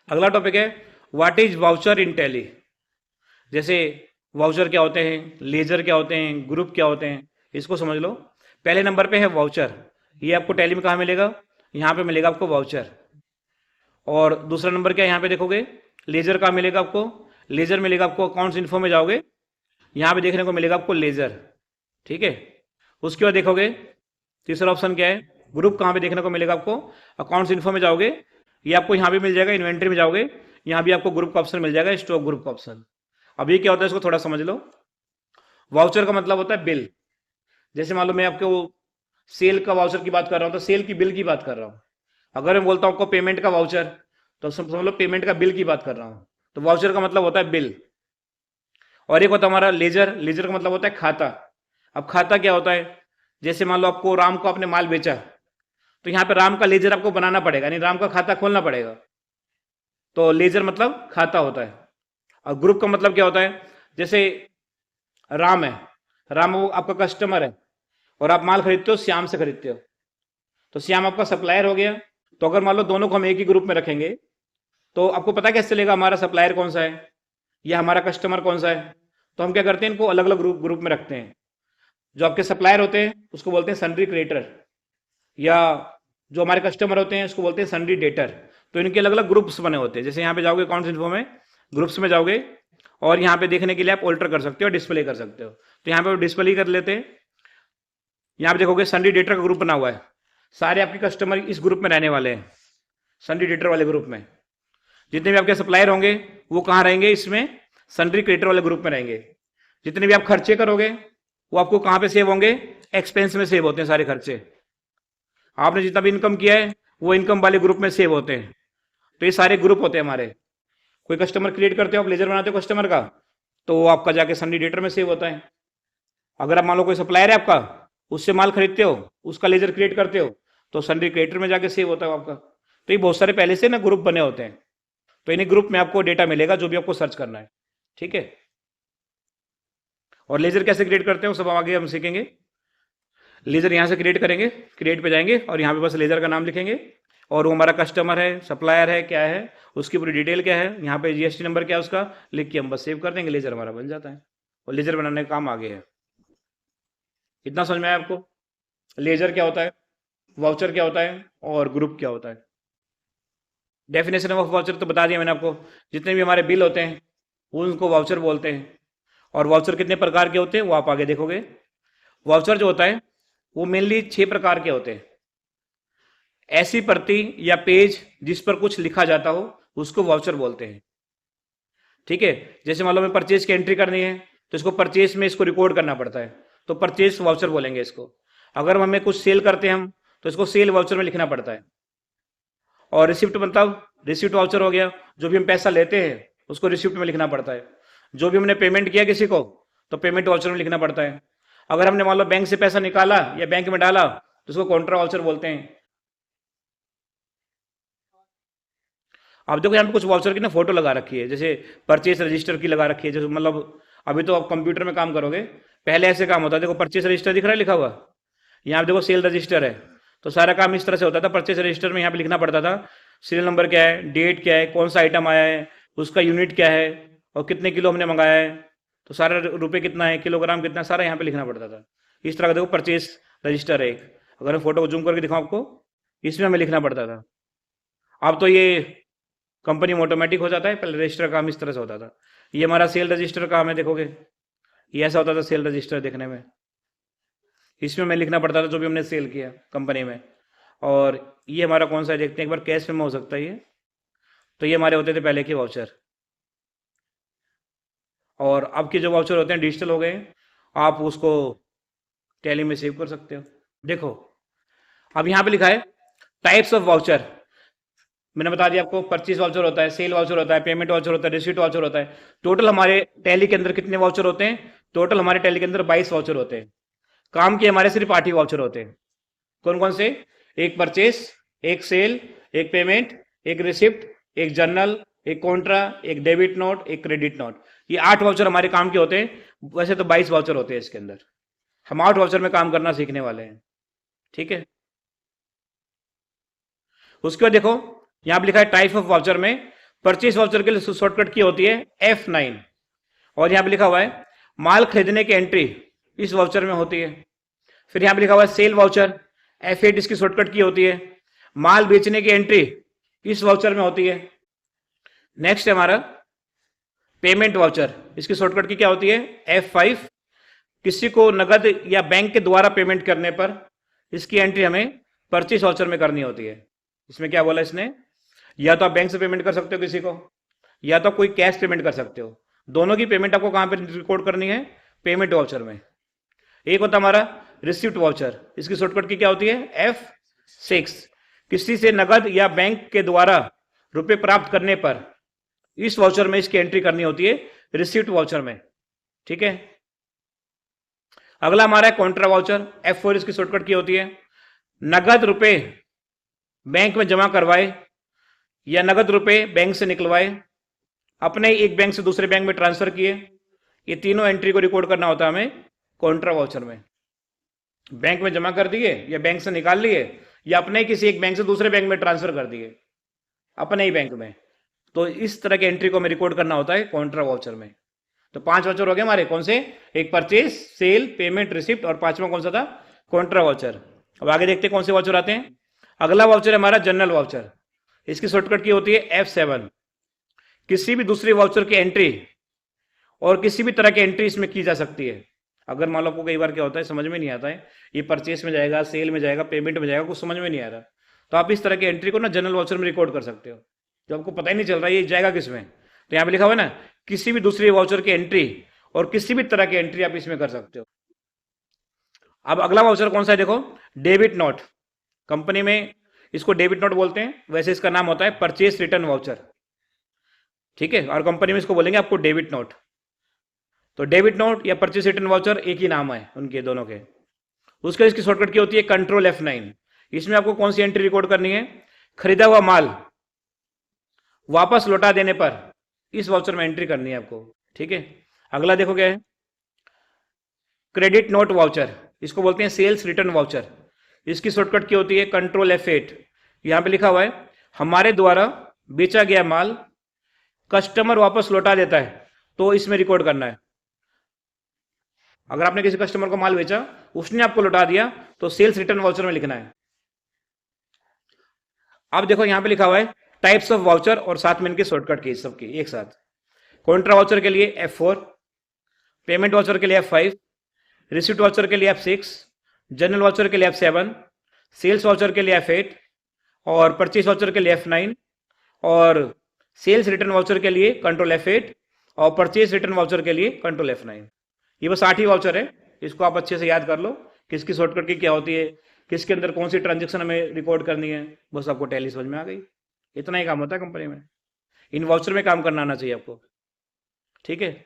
अगला टॉपिक है what is voucher in tally. जैसे वाउचर क्या होते हैं, लेजर क्या होते हैं, ग्रुप क्या होते हैं, इसको समझ लो। पहले नंबर पे है वाउचर। ये आपको टैली में कहाँ मिलेगा? यहाँ पे मिलेगा आपको वाउचर। और दूसरा नंबर क्या है यहाँ पे देखोगे? लेजर कहाँ मिलेगा आपको? लेजर मिलेगा आपको अकाउंट्स इन्फो में जाओगे, यहाँ पे देखने को मिलेगा आपको लेजर। ठीक है। उसके बाद देखोगे तीसरा ऑप्शन क्या है? ग्रुप कहाँ पे देखने को मिलेगा आपको? अकाउंट्स इन्फो में जाओगे, ये आपको यहाँ भी मिल जाएगा। इन्वेंट्री में जाओगे, यहाँ भी आपको ग्रुप का ऑप्शन मिल जाएगा, स्टॉक ग्रुप का ऑप्शन। अब ये क्या होता है इसको थोड़ा समझ लो। वाउचर का मतलब होता है बिल। जैसे मान लो मैं आपको सेल का वाउचर की बात कर रहा हूँ, तो सेल की बिल की बात कर रहा हूँ। अगर मैं बोलता हूँ आपको पेमेंट का वाउचर, तो समझ लो पेमेंट का बिल की बात कर रहा हूँ। तो वाउचर का मतलब होता है बिल। और एक होता है हमारा लेजर। लेजर का मतलब होता है खाता। अब खाता क्या होता है? जैसे मान लो आपको राम को आपने माल बेचा, तो यहाँ पे राम का लेजर आपको बनाना पड़ेगा, यानी राम का खाता खोलना पड़ेगा। तो लेजर मतलब खाता होता है। और ग्रुप का मतलब क्या होता है? जैसे राम है, राम वो आपका कस्टमर है, और आप माल खरीदते हो श्याम से खरीदते हो, तो श्याम आपका सप्लायर हो गया। तो अगर मान लो दोनों को हम एक ही ग्रुप में रखेंगे, तो आपको पता कैसे चलेगा हमारा सप्लायर कौन सा है या हमारा कस्टमर कौन सा है? तो हम क्या करते हैं, इनको अलग अलग ग्रुप ग्रुप में रखते हैं। जो आपके सप्लायर होते हैं उसको बोलते हैं सन्ड्री क्रेडिटर, या जो हमारे कस्टमर होते हैं उसको बोलते हैं सन्ड्री डेटर। तो इनके अलग अलग ग्रुप्स बने होते हैं। जैसे यहाँ पे जाओगे अकाउंट्स इन्फो में, ग्रुप्स में जाओगे, और यहाँ पे देखने के लिए आप ऑल्टर कर सकते हो, डिस्प्ले कर सकते हो। तो यहाँ पे डिस्प्ले कर लेते हैं। यहाँ पे देखोगे सन्ड्री डेटर का ग्रुप बना हुआ है, सारे आपके कस्टमर इस ग्रुप में रहने वाले हैं, सन्ड्री डेटर वाले ग्रुप में। जितने भी आपके सप्लायर होंगे वो कहाँ रहेंगे? इसमें सन्ड्री क्रेडिटर वाले ग्रुप में रहेंगे। जितने भी आप खर्चे करोगे वो आपको कहाँ पे सेव होंगे? एक्सपेंस में सेव होते हैं सारे खर्चे। आपने जितना भी इनकम किया है वो इनकम वाले ग्रुप में सेव होते हैं। तो ये सारे ग्रुप होते हैं हमारे। कोई कस्टमर क्रिएट करते हो, आप लेजर बनाते हो कस्टमर का, तो वो आपका जाके सन्ड्री डेटर में सेव होता है। अगर आप मान लो कोई सप्लायर है आपका, उससे माल खरीदते हो, उसका लेजर क्रिएट करते हो, तो सन्ड्री क्रिएटर में जाके सेव होता है आपका। तो ये बहुत सारे पहले से ना ग्रुप बने होते हैं। तो इन्हीं ग्रुप में आपको डेटा मिलेगा जो भी आपको सर्च करना है। ठीक है। और लेजर कैसे क्रिएट करते हैं वो सब आगे हम सीखेंगे। लेजर यहाँ से क्रिएट करेंगे, क्रिएट पे जाएंगे और यहाँ पे बस लेजर का नाम लिखेंगे, और वो हमारा कस्टमर है, सप्लायर है, क्या है, उसकी पूरी डिटेल क्या है, यहाँ पे जीएसटी नंबर क्या है उसका लिख के हम बस सेव कर देंगे, लेजर हमारा बन जाता है। और लेजर बनाने का काम आगे है। इतना समझ में आया आपको? लेजर क्या होता है, वाउचर क्या होता है, और ग्रुप क्या होता है। डेफिनेशन ऑफ वाउचर तो बता दिया मैंने आपको। जितने भी हमारे बिल होते हैं वो उनको वाउचर बोलते हैं। और वाउचर कितने प्रकार के होते हैं वो आप आगे देखोगे। वाउचर जो होता है वो मेनली 6 प्रकार के होते हैं। ऐसी प्रति या पेज जिस पर कुछ लिखा जाता हो उसको वाउचर बोलते हैं। ठीक है। जैसे मान लो हमें परचेज की एंट्री करनी है, तो इसको परचेज में इसको रिकॉर्ड करना पड़ता है, तो परचेज वाउचर बोलेंगे इसको। अगर हमें कुछ सेल करते हैं हम, तो इसको सेल वाउचर में लिखना पड़ता है। और रिसिप्ट मतलब रिसिप्ट वाउचर हो गया, जो भी हम पैसा लेते हैं उसको रिसिप्ट में लिखना पड़ता है। जो भी हमने पेमेंट किया किसी को, तो पेमेंट वाउचर में लिखना पड़ता है। अगर हमने मान लो बैंक से पैसा निकाला या बैंक में डाला, तो उसको कॉन्ट्रा वाउचर बोलते हैं। आप देखो यहाँ पे कुछ वाउचर की ना फोटो लगा रखी है, जैसे परचेस रजिस्टर की लगा रखी है। जैसे मतलब अभी तो आप कंप्यूटर में काम करोगे, पहले ऐसे काम होता है। देखो परचेस रजिस्टर दिख रहा है लिखा हुआ, यहाँ पे देखो सेल रजिस्टर है। तो सारा काम इस तरह से होता था। परचेस रजिस्टर में यहाँ पे लिखना पड़ता था सीरियल नंबर क्या है, डेट क्या है, कौन सा आइटम आया है, उसका यूनिट क्या है, और कितने किलो हमने मंगाया है, तो सारा रुपये कितना है, किलोग्राम कितना, सारा यहाँ पे लिखना पड़ता था। इस तरह का देखो परचेस रजिस्टर है एक। अगर मैं फोटो को जूम करके दिखाऊँ आपको, इसमें हमें लिखना पड़ता था। अब तो ये कंपनी में ऑटोमेटिक हो जाता है, पहले रजिस्टर काम इस तरह से होता था। ये हमारा सेल रजिस्टर काम है, देखोगे ये ऐसा होता था सेल रजिस्टर देखने में। इसमें हमें लिखना पड़ता था जो भी हमने सेल किया कंपनी में। और ये हमारा कौन सा है देखते हैं एक बार, कैश में हो सकता है ये। तो ये हमारे होते थे पहले के वाउचर। और अब के जो वाउचर होते हैं डिजिटल हो गए, आप उसको टैली में सेव कर सकते हो। देखो अब यहाँ पे लिखा है टाइप्स ऑफ वाउचर। मैंने बता दिया आपको, परचेज वाउचर होता है, सेल वाउचर होता है, पेमेंट वाउचर होता है, रिसीट वाउचर होता है। टोटल हमारे टैली के अंदर कितने वाउचर होते हैं? टोटल हमारे टैली के अंदर 22 वाउचर होते हैं। काम के हमारे सिर्फ 8 ही वाउचर होते हैं। कौन कौन से? एक परचेस, एक सेल, एक पेमेंट, एक रिसिप्ट, एक जर्नल, एक कॉन्ट्रा, एक डेबिट नोट, एक क्रेडिट नोट। ये 8 वाउचर हमारे काम के होते हैं। वैसे तो 22 वाउचर होते हैं इसके अंदर। हम 8 वाउचर में काम करना सीखने वाले हैं। ठीक है। उसके बाद देखो यहाँ पे लिखा है टाइप ऑफ वाउचर में परचेस वाउचर के लिए शॉर्टकट की होती है F9, और यहां पे लिखा हुआ है माल खरीदने की एंट्री इस वाउचर में होती है। फिर यहां पे लिखा हुआ है सेल वाउचर, F8 इसकी शॉर्टकट की होती है। माल बेचने की एंट्री इस वाउचर में होती है। नेक्स्ट है हमारा पेमेंट वाउचर, इसकी शॉर्टकट की क्या होती है F5, किसी को नगद या बैंक के द्वारा पेमेंट करने पर इसकी एंट्री हमें परचेस वाउचर में करनी होती है। इसमें क्या बोला इसने, या तो आप बैंक से पेमेंट कर सकते हो किसी को, या तो कोई कैश पेमेंट कर सकते हो। दोनों की पेमेंट आपको कहां पे रिकॉर्ड करनी है, पेमेंट वाउचर में। एक होता हमारा रिसिप्ट वाउचर, इसकी शॉर्टकट की क्या होती है F6, किसी से नगद या बैंक के द्वारा रुपए प्राप्त करने पर इस वाउचर में इसकी एंट्री करनी होती है रिसिप्ट वाउचर में। ठीक है, अगला हमारा है कॉन्ट्रा वाउचर, F4 इसकी शॉर्टकट की होती है नगद रुपए बैंक में जमा करवाए या नगद रुपए बैंक से निकलवाए, अपने एक बैंक से दूसरे बैंक में ट्रांसफर किए, ये तीनों एंट्री को रिकॉर्ड करना होता है हमें कॉन्ट्रा वाउचर में। बैंक में जमा कर दिए या बैंक से निकाल लिए या अपने किसी एक बैंक से दूसरे बैंक में ट्रांसफर कर दिए अपने ही बैंक में, तो इस तरह की एंट्री को हमें रिकॉर्ड करना होता है कॉन्ट्रा वाउचर में। तो 5 वाउचर हो गए हमारे, कौन से, एक परचेस, सेल, पेमेंट, रिसिप्ट, और 5वां कौन सा था, कॉन्ट्रा वाउचर। अब आगे देखते हैं कौन से वाउचर आते हैं। अगला वाउचर है हमारा जनरल वाउचर, इसकी शॉर्टकट की होती है F7, किसी भी दूसरे वाउचर की एंट्री और किसी भी तरह की एंट्री इसमें की जा सकती है। अगर मान लो आपको कई बार क्या होता है समझ में नहीं आता है, ये परचेस में जाएगा, सेल में जाएगा, पेमेंट में जाएगा, कुछ समझ में नहीं आ रहा, तो आप इस तरह की एंट्री को ना जनरल वाउचर में रिकॉर्ड कर सकते हो, जो आपको पता ही नहीं चल रहा ये जाएगा किसमें। तो यहाँ पे लिखा हुआ है ना, किसी भी दूसरे वाउचर की एंट्री और किसी भी तरह की एंट्री आप इसमें कर सकते हो। अब अगला वाउचर कौन सा है, देखो डेबिट नोट, कंपनी में इसको डेबिट नोट बोलते हैं, वैसे इसका नाम होता है परचेस रिटर्न वाउचर। ठीक है, और कंपनी में इसको बोलेंगे आपको डेबिट नोट। तो डेबिट नोट या परचेस रिटर्न वाउचर एक ही नाम है उनके दोनों के। उसके इसकी शॉर्टकट की होती है कंट्रोल F9, इसमें आपको कौन सी एंट्री रिकॉर्ड करनी है, खरीदा हुआ माल वापस लौटा देने पर इस वाउचर में एंट्री करनी है आपको। ठीक है, अगला देखो क्या है, क्रेडिट नोट वाउचर, इसको बोलते हैं सेल्स रिटर्न वाउचर, इसकी शॉर्टकट की होती है कंट्रोल F8। यहां पे लिखा हुआ है हमारे द्वारा बेचा गया माल कस्टमर वापस लौटा देता है तो इसमें रिकॉर्ड करना है। अगर आपने किसी कस्टमर को माल बेचा, उसने आपको लौटा दिया, तो सेल्स रिटर्न वाउचर में लिखना है। अब देखो यहां पे लिखा हुआ है टाइप्स ऑफ वाउचर और साथ में इनके शॉर्टकट की सबकी एक साथ। कॉन्ट्रा वाउचर के लिए F4, पेमेंट वाउचर के लिए F5, रिसिप्ट वाउचर के लिए F6, जनरल वाउचर के लिए F7, सेल्स वाउचर के लिए F8, और परचेस वाउचर के लिए F9, और सेल्स रिटर्न वाउचर के लिए कंट्रोल F8, और परचेस रिटर्न वाउचर के लिए कंट्रोल F9। ये बस 8 ही वाउचर है, इसको आप अच्छे से याद कर लो, किसकी शॉर्टकट की क्या होती है, किसके अंदर कौन सी ट्रांजेक्शन हमें रिकॉर्ड करनी है, बस आपको टैली समझ में आ गई। इतना ही काम होता है कंपनी में, इन वाउचर में काम करना आना चाहिए आपको। ठीक है।